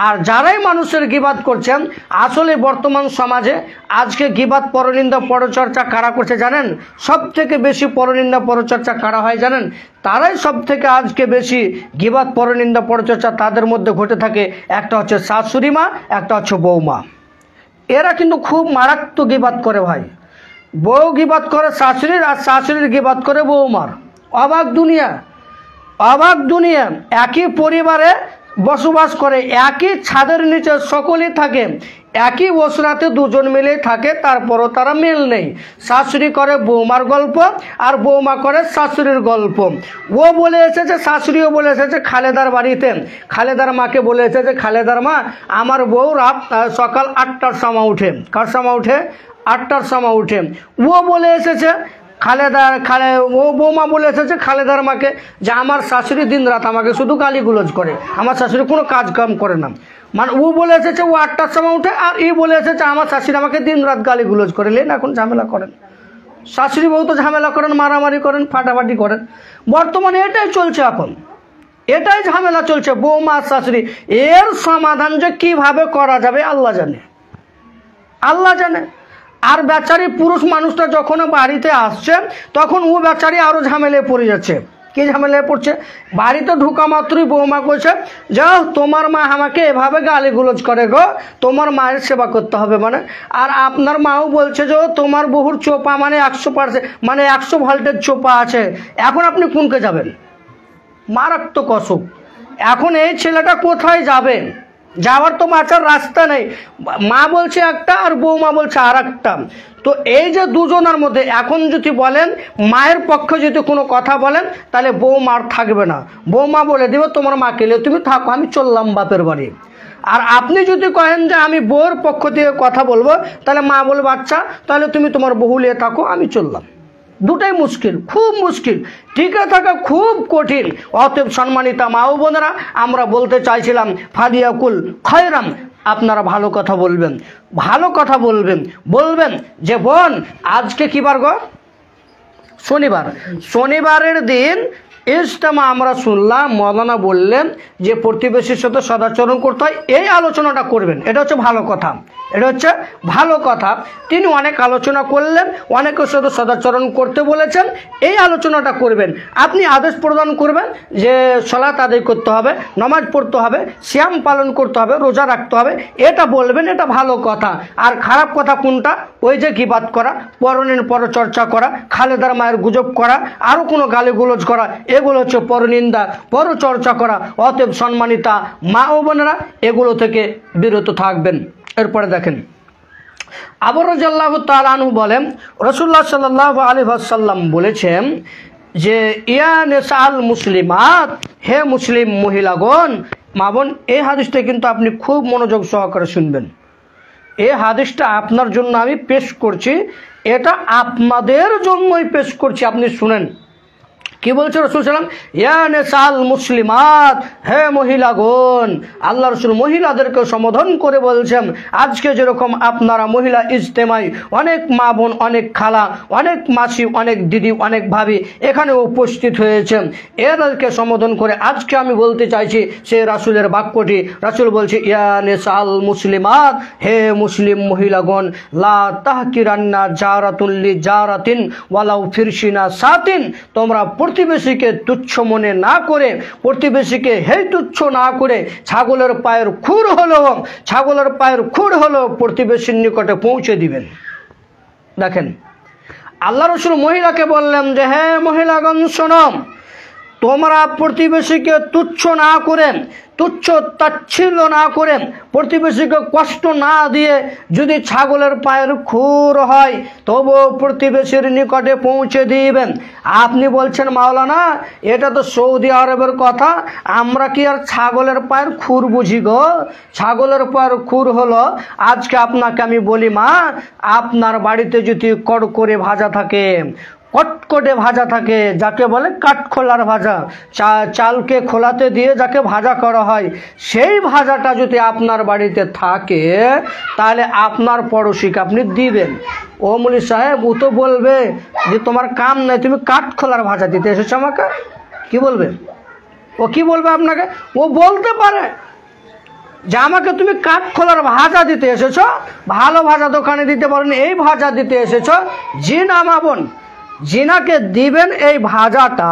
আর যারাই মানুষের গিবাত করছেন, আসলে বর্তমান সমাজে আজকে গিবাত পরনিন্দা পরচর্চা কারা করছে জানেন? সব থেকে বেশি পরনিন্দা পরচর্চা কারা হয় জানেন? তারাই সব থেকে আজকে বেশি গিবাত পরনিন্দা পরচর্চা তাদের মধ্যে ঘটে থাকে। একটা হচ্ছে শাশুড়ি মা, একটা হচ্ছে বৌমা। এরা কিন্তু খুব মারাত্মক গিবাত করে ভাই। বউ গিবাত করে শাশুড়ির, আর শাশুড়ির গিবাত করে বৌমার। অবাক দুনিয়া, অবাক দুনিয়া। একই পরিবারে বসবাস করে, একই ছাদের নিচে সকলেই থাকে, একই বসরাতে দুজন মিলেই থাকে, তারপরও তারা মিল নেই। শাশুড়ি করে বৌমার গল্প আর বৌমা করে শাশুড়ির গল্প। ও বলে এসেছে, শাশুড়িও বলে এসেছে খালেদার বাড়িতে, খালেদার মাকে বলে এসেছে, খালেদার মা আমার বউ সকাল 8টার সময় উঠে। কার সময় উঠে? 8টার সময় উঠে। ও বলে এসেছে ও বৌমা বলে এসেছে খালেদার মাকে যে আমার শাশুড়ি দিন রাত আমাকে শুধু গালিগুলোজ করে, আমার শাশুড়ি কোনো কাজ কাম করে না। মানে ও বলে এসেছে ও 8টার সময় উঠে, আর ই বলে এসেছে আমার শাশুড়ি আমাকে দিন রাত গালিগুলোজ করে। লেন এখন ঝামেলা করেন, শাশুড়ি বউ তো ঝামেলা করেন, মারামারি করেন, ফাটাফাটি করেন। বর্তমানে এটাই চলছে, এখন এটাই ঝামেলা চলছে বৌমা শাশুড়ি। এর সমাধান যে কিভাবে করা যাবে আল্লাহ জানে, আল্লাহ জানে। আর বেচারি পুরুষ মানুষটা যখন বাড়িতে আসছে, তখন ও বেচারি আরও ঝামেলায় পড়ে যাচ্ছে। কি ঝামেলায় পড়ছে? বাড়িতে ঢুকা মাত্রই বৌমা কইছে, যাও তোমার মা আমাকে এভাবে গালিগুলোজ করে গো, তোমার মায়ের সেবা করতে হবে। মানে আর আপনার মাও বলছে যে তোমার বহুর চোপা মানে 100%, মানে 100 ভোল্টের চোপা আছে। এখন আপনি কোনকে যাবেন? মারাত্মক অসুখ। এখন এই ছেলেটা কোথায় যাবে? যাওয়ার তো বাঁচার রাস্তা নেই। মা বলছে একটা আর বৌমা বলছে আর একটা। তো এই যে দুজনের মধ্যে এখন যদি বলেন মায়ের পক্ষে যদি কোনো কথা বলেন তাহলে বৌমা আর থাকবে না, বৌমা বলে দেবে তোমার মাকে নিয়ে তুমি থাকো, আমি চললাম বাপের বাড়ি। আর আপনি যদি কহেন যে আমি বউর পক্ষ থেকে কথা বলবো তাহলে মা বলবে আচ্ছা তাহলে তুমি তোমার বউ নিয়ে থাকো, আমি চললাম। দুটাই মুশকিল, খুব মুশকিল, টিকে থাকা খুব কঠিন। অতএব সম্মানিতা মা ও বোনেরা, আমরা বলতে চাইছিলাম ফালিয়াকুল খয়রাম, আপনারা ভালো কথা বলবেন, ভালো কথা বলবেন। বলবেন যে বোন আজকে কি বার গো? শনিবার। শনিবারের দিন ইজতেমা আমরা শুনলাম, মৌলানা বললেন যে প্রতিবেশীর সাথে সদাচরণ করতে হয়, এই আলোচনাটা করবেন। এটা হচ্ছে ভালো কথা, এটা হচ্ছে ভালো কথা। তিনি অনেক আলোচনা করলেন, অনেকের সাথে সদাচরণ করতে বলেছেন, এই আলোচনাটা করবেন। আপনি আদেশ প্রদান করবেন যে সালাত আদায় করতে হবে, নামাজ পড়তে হবে, সিয়াম পালন করতে হবে, রোজা রাখতে হবে, এটা বলবেন, এটা ভালো কথা। আর খারাপ কথা কোনটা? ওই যে গীবাত করা, পরনির পরচর্চা করা, খালেদার মায়ের গুজব করা, আরও কোনো গালিগুলোজ করা, এগুলো হচ্ছে পরনিন্দা, পরচর্চা করা। অতএব সম্মানিতা মা ও বোনেরা এগুলো থেকে বিরত থাকবেন। এরপরে দেখেন আবু রাদিয়াল্লাহু তাআলা আনহু বলেন রাসূলুল্লাহ সাল্লাল্লাহু আলাইহি ওয়াসাল্লাম বলেছেন যে ইয়া নিসাল মুসলিমাত, হে মুসলিম মহিলাগণ। মা বোন এই হাদিসটা কিন্তু আপনি খুব মনোযোগ সহকারে শুনবেন। এই হাদিসটা আপনার জন্য আমি পেশ করছি, এটা আপনাদের জন্যই পেশ করছি, আপনি শুনেন কি বলছে রাসূল সাল্লাল্লাহু আলাইহি ওয়াসাল্লাম, ইয়া নিসাল মুসলিমাত, হে মহিলাগণ। আল্লাহ রাসূল মহিলাদেরকে সম্বোধন করে বলছেন আজকে যেরকম আপনারা মহিলা ইজতেমায় অনেক মা বোন, অনেক খালা, অনেক মাসি, অনেক দিদি, অনেক ভাবি এখানে উপস্থিত হয়েছেন, এদেরকে সম্বোধন করে আজকে আমি বলতে চাইছি সে রাসূলের বাক্যটি। রাসূল বলছে ইয়া নিসাল মুসলিমাত, হে মুসলিম মহিলাগণ, লা তাহকিরান্না জারাতুন লি জারাতিন ওয়ালাউ ফিরশিনা সাতিন, তোমরা প্রতিবেশীকে তুচ্ছ মনে না করে, প্রতিবেশীকে হে তুচ্ছ না করে ছাগলের পায়ের খুর হলো প্রতিবেশীর নিকটে পৌঁছে দিবেন। দেখেন আল্লাহ রাসূল মহিলাকে বললেন যে হে মহিলাগণ শোনো, তোমরা প্রতিবেশীকে তুচ্ছ না করেন, তুচ্ছ তাচ্ছিল্য না করেন, প্রতিবেশীকে কষ্ট না দিয়ে যদি ছাগলের পায়ের খুর হয় তবুও প্রতিবেশীর নিকটে পৌঁছে দিবেন। আপনি বলছেন মাওলানা এটা তো সৌদি আরবের কথা, আমরা কি আর ছাগলের পায়ের খুর বুঝি গো? ছাগলের পায়ের খুর হলো, আজকে আপনাকে আমি বলি মা, আপনার বাড়িতে যদি কড়কড়ে ভাজা থাকে, কটকটে ভাজা থাকে, যাকে বলে কাঠখোলার ভাজা, চালকে খোলাতে দিয়ে যাকে ভাজা করা হয়, সেই ভাজাটা যদি আপনার বাড়িতে থাকে তাহলে আপনার পড়োশিকে আপনি দিবেন। ও মৌলভী সাহেব ও তো বলবে যে তোমার কাম নাই, তুমি কাঠখোলার ভাজা দিতে এসেছো আমাকে, কি বলবে? ও কি বলবে আপনাকে? ও বলতে পারে যে আমাকে তুমি কাঠখোলার ভাজা দিতে এসেছো, ভালো ভাজা দোকানে দিতে পারেন, এই ভাজা দিতে এসেছো। জি না মা বোন, জিনাকে দিবেন এই ভাজাটা,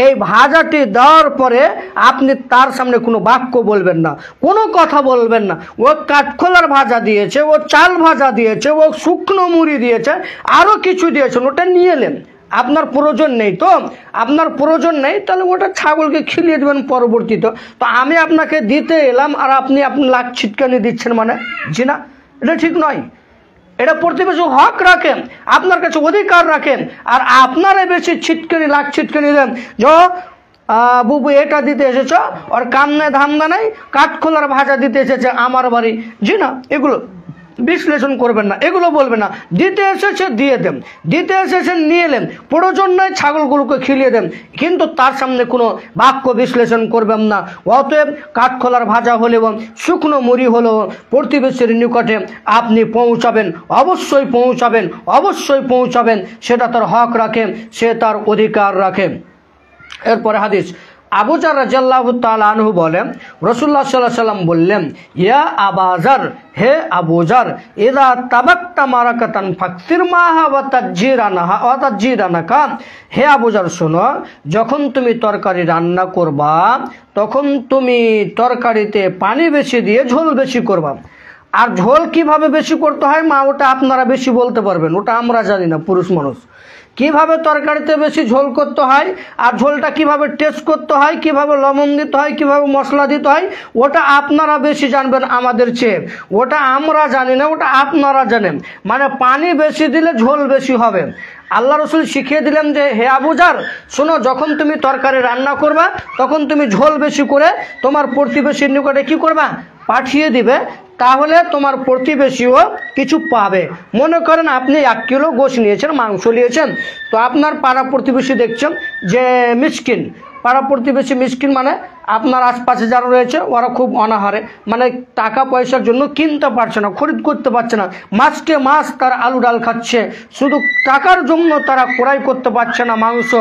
এই ভাজাটি দেওয়ার পরে আপনি তার সামনে কোনো বাক্য বলবেন না, কোনো কথা বলবেন না। ও কাঠখোলার ভাজা দিয়েছে, ও চাল ভাজা দিয়েছে, ও শুকনো মুড়ি দিয়েছে, আরও কিছু দিয়েছেন, ওটা নিয়ে এলেন। আপনার প্রয়োজন নেই তো, আপনার প্রয়োজন নেই তাহলে ওটা ছাগলকে খিলিয়ে দেবেন পরবর্তীতে। তো আমি আপনাকে দিতে এলাম আর আপনি লাখ ছিটকানি দিচ্ছেন, মানে জি না, এটা ঠিক নয়। এটা প্রতিবেশী হক রাখেন, আপনার কাছে অধিকার রাখেন, আর আপনারা বেশি ছিটকানি লাখ ছিটকানি দেন যে বুবু এটা দিতে এসেছ, ওর কামনে ধান্দা নাই, কাঠখোলার ভাজা দিতে এসেছে আমার বাড়ি। জি না, এগুলো বিশ্লেষণ করবেন না, এগুলো বলবেন না। দিতে এসেছে দিয়ে দেন, দিতে এসেছেন নিয়ে এলেন, প্রয়োজন নয় ছাগলগুলোকে খিলিয়ে দেন, কিন্তু তার সামনে কোনো বাক্য বিশ্লেষণ করবেন না। অতএব কাঠখোলার ভাজা হলেও শুকনো মুড়ি হলেও প্রতিবেশীর নিকটে আপনি পৌঁছাবেন, অবশ্যই পৌঁছাবেন, অবশ্যই পৌঁছাবেন। সেটা তার হক রাখে, সে তার অধিকার রাখে। এরপরে হাদিস আবু জার রাদিয়াল্লাহু তাআলা আনহু বলেন রাসূলুল্লাহ সাল্লাল্লাহু আলাইহি ওয়াসাল্লাম বললেন ইয়া আবু জার, হে আবু জার, ইযা তাবাক্তা মারাকাতান ফাকসির মাহা ওয়া তাজিরানাকা, হে আবু জার শোনো, যখন তুমি তরকারি রান্না করবা তখন তুমি তরকারিতে পানি বেশি দিয়ে ঝোল বেশি করবা। আর ঝোল কিভাবে বেশি করতে হয় মা, ওটা আপনারা বেশি বলতে পারবেন, ওটা আমরা জানি না পুরুষ মানুষ। কিভাবে তরকারিতে বেশি ঝোল করতে হয় আর ঝোলটা কিভাবে টেস্ট করতে হয়, কিভাবে লবণ দিতে হয়, কিভাবে মশলা দিতে হয়, ওটা আপনারা বেশি জানবেন আমাদের চেয়ে। ওটা আমরা জানি না, ওটা আপনারা জানেন। মানে পানি বেশি দিলে ঝোল বেশি হবে। আল্লাহ রসুল শিখিয়ে দিলেন যে হে আবু জার, শোনো, যখন তুমি তরকারি রান্না করবা তখন তুমি ঝোল বেশি করে তোমার প্রতিবেশীর নিকটে কি করবা, পাঠিয়ে দিবে, তাহলে তোমার প্রতিবেশীও কিছু পাবে। মনে করেন আপনি 1 কিলো গোশ নিয়েছেন, মাংস নিয়েছেন, তো আপনার পাড়া প্রতিবেশী দেখছেন যে মিসকিন, পাড়া প্রতিবেশী মিসকিন মানে আপনার আশপাশে যারা রয়েছে ওরা খুব অনাহারে, মানে টাকা পয়সার জন্য কিনতে পারছে না, খরিদ করতে পারছে না, মাসকে মাস তার আলু ডাল খাচ্ছে, শুধু টাকার জন্য তারা ক্রয় করতে পারছে না মাংস।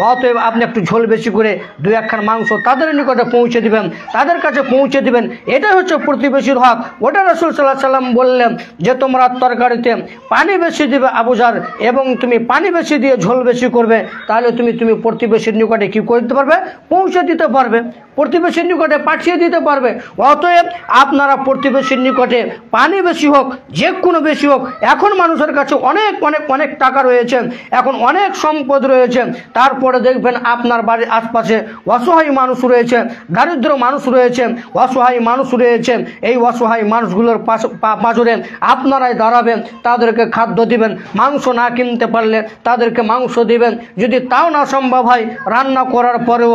অতএব আপনি একটু ঝোল বেশি করে 2-1 খান মাংস তাদের নিকটে পৌঁছে দিবেন, তাদের কাছে পৌঁছে দিবেন। এটাই হচ্ছে প্রতিবেশীর হক। ওটা রাসূল সাল্লাল্লাহু আলাইহি সাল্লাম বললেন যে তোমরা তরকারিতে পানি বেশি দিবে আবু জার, এবং তুমি পানি বেশি দিয়ে ঝোল বেশি করবে, তাহলে তুমি প্রতিবেশীর নিকটে কি করতে পারবে, পৌঁছে দিতে পারবে, প্রতিবেশীর নিকটে পাঠিয়ে দিতে পারবে। অতএব আপনারা প্রতিবেশীর নিকটে পানি বেশি হোক, যে কোনো বেশি হোক, এখন মানুষের কাছে অনেক অনেক অনেক টাকা রয়েছে, এখন অনেক সম্পদ রয়েছে, তারপরে দেখবেন আপনার বাড়ির আশপাশে অসহায় মানুষ রয়েছে, দারিদ্র মানুষ রয়েছে, অসহায় মানুষ রয়েছে। এই অসহায় মানুষগুলোর পাঁজরে আপনারাই দাঁড়াবেন, তাদেরকে খাদ্য দিবেন, মাংস না কিনতে পারলে তাদেরকে মাংস দিবেন, যদি তাও না সম্ভব হয় রান্না করার পরেও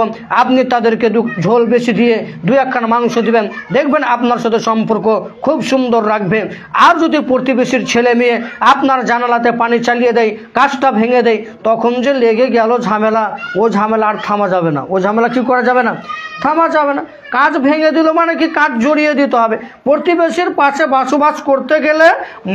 আপনি তাদেরকে ঝোল বেশি দিয়ে 2-1 খান মাংস দিবেন, দেখবেন আপনার সাথে সম্পর্ক খুব সুন্দর রাখবে। আর যদি প্রতিবেশীর ছেলে মেয়ে আপনার জানালাতে পানি চালিয়ে দেয়, কাজটা ভেঙে দেয়, তখন যে লেগে গেল ঝামেলা, ও ঝামেলা আর থামা যাবে না, ও ঝামেলা কি করা যাবে না, থামা যাবে না। কাজ ভেঙে দিল মানে কি, কাজ জড়িয়ে দিতে হবে। প্রতিবেশীর পাশে বসবাস করতে গেলে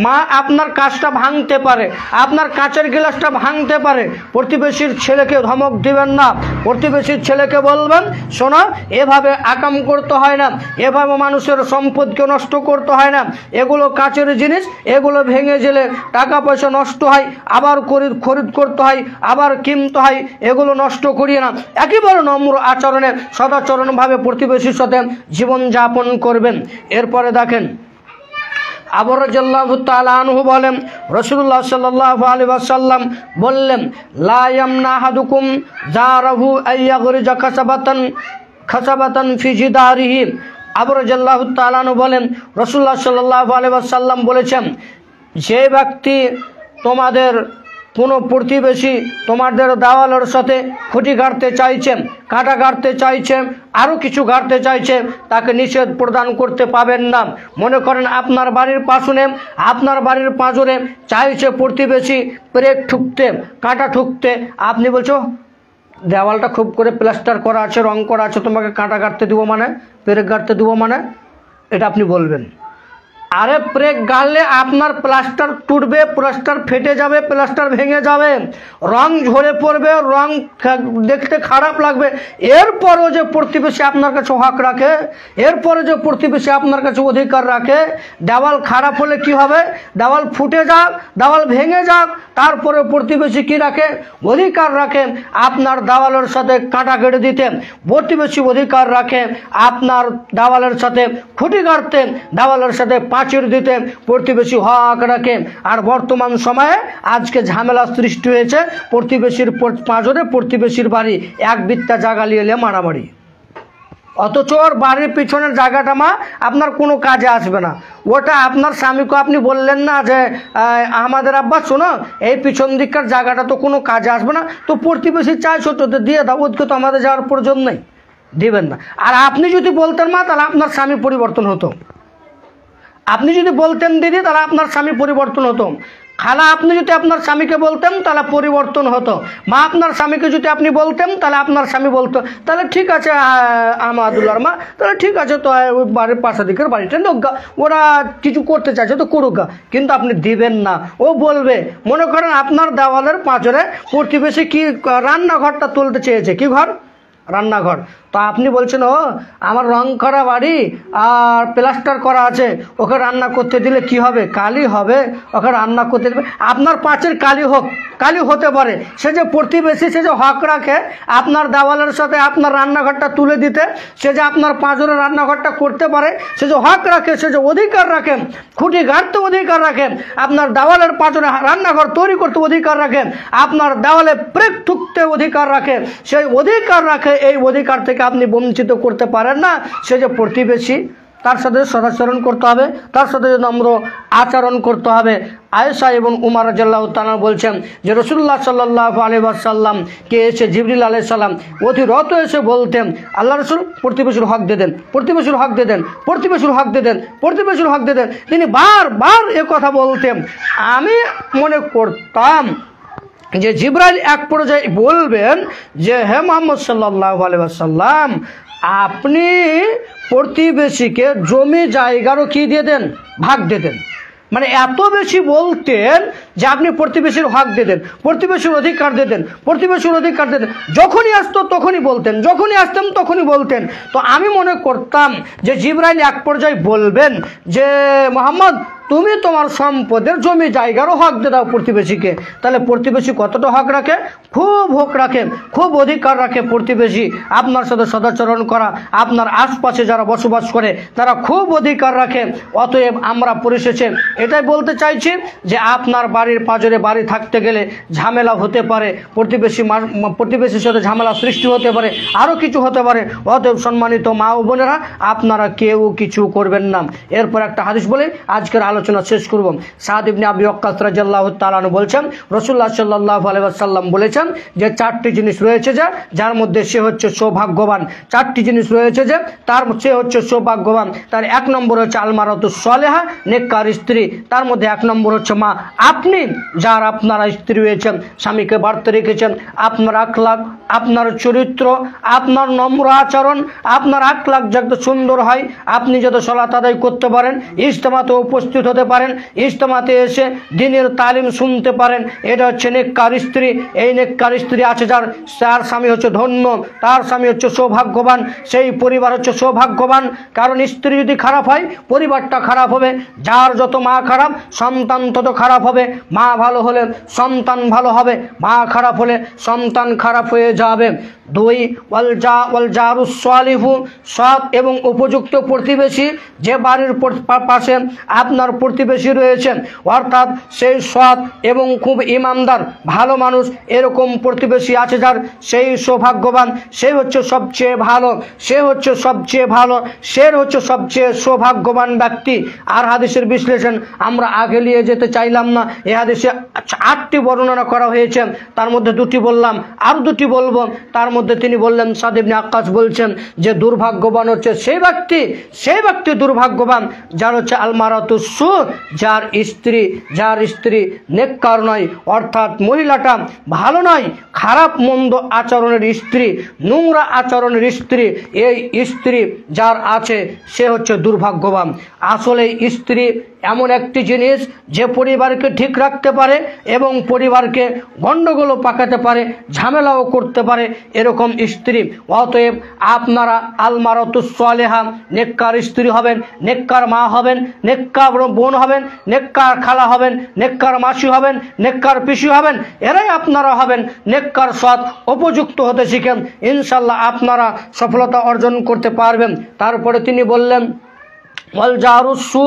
মা আপনার কাজটা ভাঙতে পারে, আপনার কাঁচের গ্লাসটা ভাঙতে পারে, প্রতিবেশীর ছেলেকে ধমক দিবেন না, প্রতিবেশীর ছেলেকে বলবেন শোনো, এভাবে আকাম করতে হয় না, এভাবে মানুষের সম্পদকে নষ্ট করতে হয় না, এগুলো কাঁচের জিনিস, এগুলো ভেঙে গেলে টাকা পয়সা নষ্ট হয়, আবার খরিদ করতে হয়, আবার কিনতে হয়, এগুলো নষ্ট করিয়ে না। একেবারে নম্র আচরণে সদাচরণভাবে প্রতিবেশীর সাথে জীবন যাপন করবেন। এরপরে দেখেন আবু রাদিয়াল্লাহু তাআলা আনহু বলেন, রাসূলুল্লাহ সাল্লাল্লাহু আলাইহি ওয়াসাল্লাম বললেন, লা ইয়ামনা আহাদুকুম জারাহু আইয়াগরিজা খাসাবাতান ফি জিদারিহি। আবু রাদিয়াল্লাহু তাআলা আনহু বলেন, রাসূলুল্লাহ সাল্লাল্লাহু আলাইহি ওয়াসাল্লাম বলেছেন, যে ব্যক্তি তোমাদের কোনো প্রতিবেশী তোমাদের দেওয়ালের সাথে খুঁটি গাড়তে চাইছে, কাঁটা গাড়তে চাইছে, আরও কিছু গাড়তে চাইছে, তাকে নিষেধ প্রদান করতে পাবেন না। মনে করেন আপনার বাড়ির পাশনে, আপনার বাড়ির পাঁজরে চাইছে প্রতিবেশী পেরেক ঠুকতে, কাঁটা ঠুকতে, আপনি বলছো দেওয়ালটা খুব করে প্লাস্টার করা আছে, রং করা আছে, তোমাকে কাঁটা গাড়তে দেবো মানে, পেরেক গাড়তে দেবো মানে, এটা আপনি বলবেন। আরে ব্রেক গাড়লে আপনার প্লাস্টার টুটবে, প্লাস্টার ফেটে যাবে, প্লাস্টার ভেঙে যাবে, রং ঝরে পড়বে, রং দেখতে খারাপ লাগবে। এরপরও যে প্রতিবেশী আপনার কাছে হক রাখে, এরপরে যে প্রতিবেশী আপনার কাছে অধিকার রাখে, দেওয়াল খারাপ হলে কি হবে, দেওয়াল ফুটে যাক, দেওয়াল ভেঙে যাক, তারপরে প্রতিবেশী কি রাখে, অধিকার রাখে আপনার দেওয়ালের সাথে কাঁটা কেটে দিতে, প্রতিবেশী অধিকার রাখে আপনার দেওয়ালের সাথে খুঁটি গাড়তে, দেওয়ালের সাথে পাঁচির দিতে, প্রতিবেশী হক রাখে। আর বর্তমান সময়ে আজকে ঝামেলা সৃষ্টি হয়েছে, প্রতিবেশীর পাঁজরে প্রতিবেশীর বাড়ি, এক বিত্তা জায়গা নিয়ে মারামারি, অথচ ওর বাড়ির পিছনের জায়গাটা মা আপনার কোনো কাজে আসবে না। ওটা আপনার স্বামীকে আপনি বললেন না যে আমাদের আব্বা শোনো, এই পিছন দিককার জায়গাটা তো কোনো কাজে আসবে না, তো প্রতিবেশী চাইছো তো দিয়ে দাও, ওদিকে তো আমাদের যাওয়ার প্রয়োজন নেই, দিবেন না। আর আপনি যদি বলতেন মা, তাহলে আপনার স্বামী পরিবর্তন হতো। আপনি যদি বলতেন দিদি, তাহলে আপনার স্বামী পরিবর্তন হতো। খালা আপনি যদি আপনার স্বামীকে বলতেন, তাহলে পরিবর্তন হতো। মা আপনার স্বামীকে যদি আপনি বলতেন, তাহলে আপনার স্বামী বলতো তাহলে ঠিক আছে আমাদুল্লাহর মা, তাহলে ঠিক আছে, তো ওই বাড়ির পাশা দিকের বাড়িটা নোগা, ওরা কিছু করতে চাইছে তো করুক। কিন্তু আপনি দিবেন না, ও বলবে। মনে করেন আপনার দেওয়ালের পাঁচরে প্রতিবেশী কি রান্নাঘরটা তুলতে চেয়েছে, কি ঘর, রান্নাঘর, তো আপনি বলছেন ও আমার রং করা বাড়ি আর প্লাস্টার করা আছে, ওকে রান্না করতে দিলে কি হবে, কালি হবে, ওকে রান্না করতে দেবে। আপনার পাঁচের কালি হোক, কালি হতে পারে। সে যে প্রতিবেশী, সে যে হক রাখে আপনার দেওয়ালের সাথে আপনার রান্নাঘরটা তুলে দিতে, সে যে আপনার পাঁজরে রান্নাঘরটা করতে পারে, সে যে হক রাখে, সে যে অধিকার রাখেন, খুঁটি গাঁটতে অধিকার রাখেন, আপনার দেওয়ালের পাঁজরে রান্নাঘর তৈরি করতে অধিকার রাখেন, আপনার দেওয়ালে ব্রেক ঠুকতে অধিকার রাখেন, সেই অধিকার রাখে, এই অধিকার থেকে আপনি বঞ্চিত করতে পারেন না। সে যে প্রতিবেশী, তার সাথে সদাচরণ করতে হবে, তার সাথে নম্র আচরণ করতে হবে। আয়েশা এবং উমর রাদিয়াল্লাহু তাআলা বলছেন যে রাসূলুল্লাহ সাল্লাল্লাহু আলাইহি ওয়াসাল্লাম কে এসে জিবরিল আলাইহিস সালাম অধিরত এসে বলতেন, আল্লাহ রাসূল প্রতিবেশীর হক দিয়ে দেন, প্রতিবেশীর হক দিয়ে দেন, প্রতিবেশীর হক দিয়ে দেন, প্রতিবেশীর হক দিয়ে দেন। তিনি বারবার এ কথা বলতেন। আমি মনে করতাম যে জিবরাইল এক পর্যায়ে বলবেন যে হে মুহাম্মদ সাল্লাল্লাহু আলাইহি ওয়াসাল্লাম, আপনি প্রতিবেশীকে জমি জায়গারও কি দিয়ে দেন, ভাগ দিয়ে দেন। মানে এত বেশি বলতেন যে আপনি প্রতিবেশীর হক দিয়ে দেন, প্রতিবেশীর অধিকার দিয়ে দেন, প্রতিবেশীর অধিকার দিয়ে দেন। যখনই আসতো তখনই বলতেন, যখনই আসতেন তখনই বলতেন। তো আমি মনে করতাম যে জিবরাইল এক পর্যায়ে বলবেন যে মুহাম্মদ, তুমি তোমার সম্পদের জমি জায়গারও হক দিয়ে দাও প্রতিবেশীকে। তাহলে প্রতিবেশী কতটা হক রাখে? খুব হক রাখে, খুব অধিকার রাখে প্রতিবেশী আপনার সাথে সদাচরণ করা, আপনার আশপাশে যারা বসবাস করে তারা খুব অধিকার রাখে। অতএব আমরা পরিশেষে এটাই বলতে চাইছি যে আপনার বাড়ির পাঁজরে বাড়ি থাকতে গেলে ঝামেলা হতে পারে, প্রতিবেশীর সাথে ঝামেলা সৃষ্টি হতে পারে, আরও কিছু হতে পারে। অতএব সম্মানিত মা ও বোনেরা, আপনারা কেউ কিছু করবেন না। এরপর একটা হাদিস বলে আজকের আলোচনা শেষ করব। সাদ ইবনে আবি ওয়াক্কাস রাদিয়াল্লাহু তাআলা আনহু বলছেন রাসূলুল্লাহ সাল্লাল্লাহু আলাইহি ওয়াসাল্লাম বলেছেন যে চারটি জিনিস রয়েছে যার মধ্যে সে হচ্ছে সৌভাগ্যবান। চারটি জিনিস রয়েছে যে তার সে হচ্ছে সৌভাগ্যবান। তার এক নম্বর হচ্ছে আলমারাতুস সালেহা, নেককার স্ত্রী। তার মধ্যে এক নম্বর হচ্ছে মা। আপনি যার আপনারা স্ত্রী হয়েছেন, স্বামীকে বাড়তে রেখেছেন, আপনার আখলাক, আপনার চরিত্র, আপনার নম্র আচরণ, আপনার আখলাক যাতে সুন্দর হয়, আপনি যাতে সালাত আদায় করতে পারেন, ইজতেমাতে উপস্থিত হতে পারেন, ইজতেমাতে এসে দ্বীনের তালিম শুনতে পারেন, এটা হচ্ছে নেককার স্ত্রী। এই নেককার স্ত্রী আছে যার স্বামী হচ্ছে ধন্য, তার স্বামী হচ্ছে সৌভাগ্যবান, সেই পরিবার হচ্ছে সৌভাগ্যবান। কারণ স্ত্রী যদি খারাপ হয় পরিবারটা খারাপ হবে। যার যত মা খারাপ সন্তান তত খারাপ হবে। মা ভালো হলে সন্তান ভালো হবে, মা খারাপ হলে সন্তান খারাপ হয়ে যাবে। দুই, ওয়াল জারুস সালিহু, সৎ এবং উপযুক্ত প্রতিবেশী। যে বাড়ির পাশে আপনার প্রতিবেশী রয়েছেন, অর্থাৎ সেই সৎ এবং খুব ইমানদার ভালো মানুষ, এরকম প্রতিবেশী আছে যার, সেই সৌভাগ্যবান, সে হচ্ছে সবচেয়ে ভালো, সে হচ্ছে সবচেয়ে ভালো, সে হচ্ছে সবচেয়ে সৌভাগ্যবান ব্যক্তি। আর হাদিসের বিশ্লেষণ আমরা আগে নিয়ে যেতে চাইলাম না। এই হাদিসে 8টি বর্ণনা করা হয়েছে, তার মধ্যে 2টি বললাম, আর 2টি বলবো। তার মধ্যে তিনি বললেন, সাদ ইবনে আক্কাস বলছেন যে দুর্ভাগ্যবান হচ্ছে সেই ব্যক্তি দুর্ভাগ্যবান যার হচ্ছে আলমারাতুস সু, যার স্ত্রী নেককার নয়, অর্থাৎ মহিলাটা ভালো নয়, খারাপ মন্দ আচরণের স্ত্রী, নোংরা আচরণের স্ত্রী। এই স্ত্রী যার আছে সে হচ্ছে দুর্ভাগ্যবান। আসলে স্ত্রী এমন একটি জিনিস যে পরিবারকে ঠিক রাখতে পারে এবং পরিবারকে গণ্ডগোলও পাকাতে পারে, ঝামেলাও করতে পারে, এরকম স্ত্রী। অতএব আপনারা আলমারাতুস সালেহা, নেককার স্ত্রী হবেন, নেককার মা হবেন, নেককার বোন হবেন, নেককার খালা হবেন, নেককার মাসি হবেন, নেককার পিসি হবেন, এরাই আপনারা হবেন। নেককার সৎ উপযুক্ত হতে শিখেন, ইনশাল্লাহ আপনারা সফলতা অর্জন করতে পারবেন। তারপরে তিনি বললেন ওয়াল জারুস সু,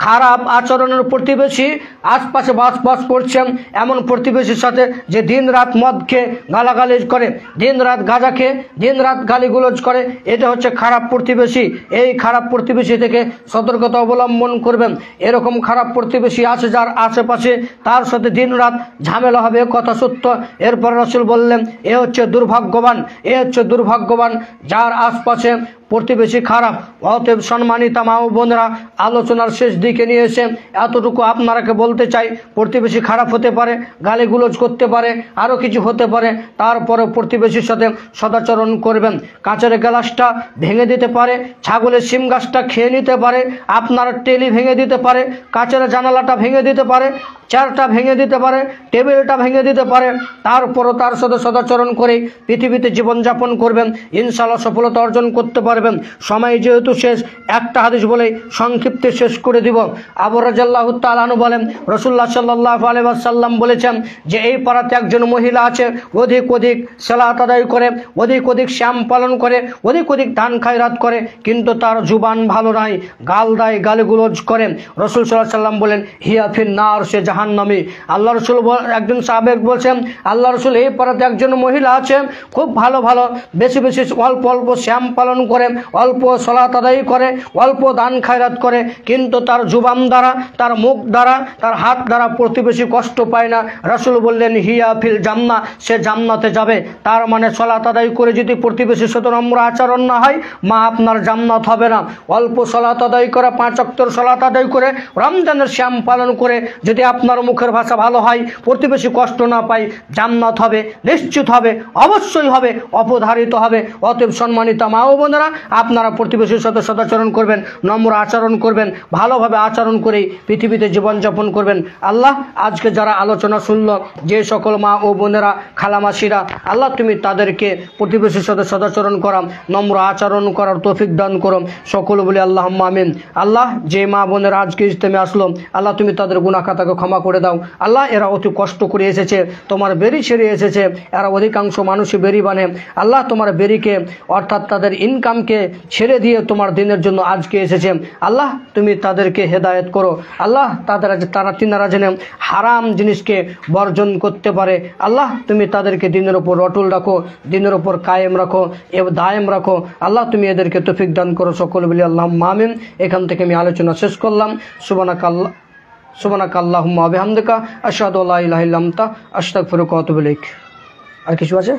খারাপ আচরণের প্রতিবেশী, আশপাশে বাস করছেন এমন প্রতিবেশীর সাথে যে দিন রাত মদ খেয়ে গালাগালি করে, দিন রাত গাঁজা খেয়ে দিন রাত গালিগুলোজ করে, এটা হচ্ছে খারাপ প্রতিবেশী। এই খারাপ প্রতিবেশী থেকে সতর্কতা অবলম্বন করবেন। এরকম খারাপ প্রতিবেশী আছে যার আশেপাশে, তার সাথে দিন রাত ঝামেলা হবে, কথা সত্য। এরপর রাসূল বললেন এ হচ্ছে দুর্ভাগ্যবান যার আশপাশে প্রতিবেশী খারাপ। অতএব সম্মানিতা মা ও বোনেরা, আলোচনার শেষ দিকে নিয়ে এসে এতটুকু আপনারাকে বলতে চাই, প্রতিবেশী খারাপ হতে পারে, গালিগুলোজ করতে পারে, আরও কিছু হতে পারে, তারপরে প্রতিবেশীর সাথে সদাচরণ করবেন। কাঁচের গ্লাসটা ভেঙে দিতে পারে, ছাগলের শিম গাছটা খেয়ে নিতে পারে, আপনার টেলি ভেঙে দিতে পারে, কাঁচের জানালাটা ভেঙে দিতে পারে, চেয়ারটা ভেঙে দিতে পারে, টেবিলটা ভেঙে দিতে পারে, তারপরও তার সাথে সদাচরণ করে পৃথিবীতে জীবনযাপন করবেন, ইনশাআল্লাহ সফলতা অর্জন করতে পারবেন। সময় যেহেতু শেষ, একটা হাদিস বলে সংক্ষিপ্তে শেষ করে দিব। আবু রাদিয়াল্লাহু তাআলা আনহু বলেন, রাসূলুল্লাহ সাল্লাল্লাহু আলাইহি ওয়াসাল্লাম বলেছেন যে এই পাড়াতে একজন মহিলা আছে, অধিক অধিক সালাত আদায় করে, অধিক অধিক শ্যাম পালন করে, অধিক অধিক দান খায়রাত করে, কিন্তু তার জুবান ভালো নাই, গাল দেয়, গালিগুলোজ করে। রাসূল সাল্লাল্লাহু আলাইহি ওয়াসাল্লাম বলেন, হিয়া ফিন্নার, সে জাহান্নামী। আল্লাহ রাসূল একজন সাহাবী বলছেন, আল্লাহ রাসূল এই পাড়াতে একজন মহিলা আছে, খুব ভালো ভালো বেশি বেশি অল্প অল্প শ্যাম পালন করে, অল্প সালাত আদায় করে, অল্প দান খায়রাত করে, কিন্তু তার জুবান দ্বারা, তার মুখ দ্বারা, তার হাত দ্বারা প্রতিবেশী কষ্ট পায় না। রাসূল বললেন, হিয়া ফিল জান্নাহ, সে জান্নাতে যাবে। তার মানে সালাত আদায় করে যদি প্রতিবেশীর সাথে নম্র আচরণ না হয়, মা আপনার জান্নাত হবে না। অল্প সালাত আদায় করে, 5 ওয়াক্তের সালাত আদায় করে, রমজানের শ্যাম পালন করে যদি আপনার মুখের ভাষা ভালো হয়, প্রতিবেশী কষ্ট না পায়, জান্নাত হবে, নিশ্চিত হবে, অবশ্যই হবে, অপধারিত হবে। অতএব সম্মানিত মা ও বোনেরা, আপনারা প্রতিবেশীর সাথে সদাচরণ করবেন, নম্র আচরণ করবেন, ভালোভাবে আচরণ করেই পৃথিবীতে জীবনযাপন করবেন। আল্লাহ আজকে যারা আলোচনা শুনল, যে সকল মা ও বোনেরা, খালামাসিরা, আল্লাহ তুমি তাদেরকে প্রতিবেশীর সাথে সদাচরণ করা, নম্র আচরণ করার তৌফিক দান করো, সকল বলি আল্লাহুম্মা আমিন। আল্লাহ যে মা বোনেরা আজকে ইজতেমে আসলো, আল্লাহ তুমি তাদের গুনাহ খাতাকে ক্ষমা করে দাও। আল্লাহ এরা অতি কষ্ট করে এসেছে, তোমার বেরি ছেড়ে এসেছে, এরা অধিকাংশ মানুষই বেরি বানে। আল্লাহ তোমার বেরিকে অর্থাৎ তাদের ইনকামকে ছেড়ে দিয়ে তোমার দিনের জন্য আজকে এসেছে। আল্লাহ তুমি তাদেরকে হেদায়েত করো। আল্লাহ তিনারা যেন হারাম জিনিসকে বর্জন করতে পারে। আল্লাহ তুমি তাদেরকে দিনের উপর অটল রাখো, দিনের উপর কায়েম রাখো এবং দায়েম রাখো। আল্লাহ তুমি এদেরকে তৌফিক দান করো, সকল বলি আল্লাহুম্মা আমিন। এখান থেকে আমি আলোচনা শেষ করলাম। সুবহানাকা আল্লাহুম্মা ওয়া বিহামদিকা আশহাদু আল্লা ইলাহা ইল্লা আনতা আস্তাগফিরুকা ওয়া আতুবু ইলাইক। আর কিছু আছে?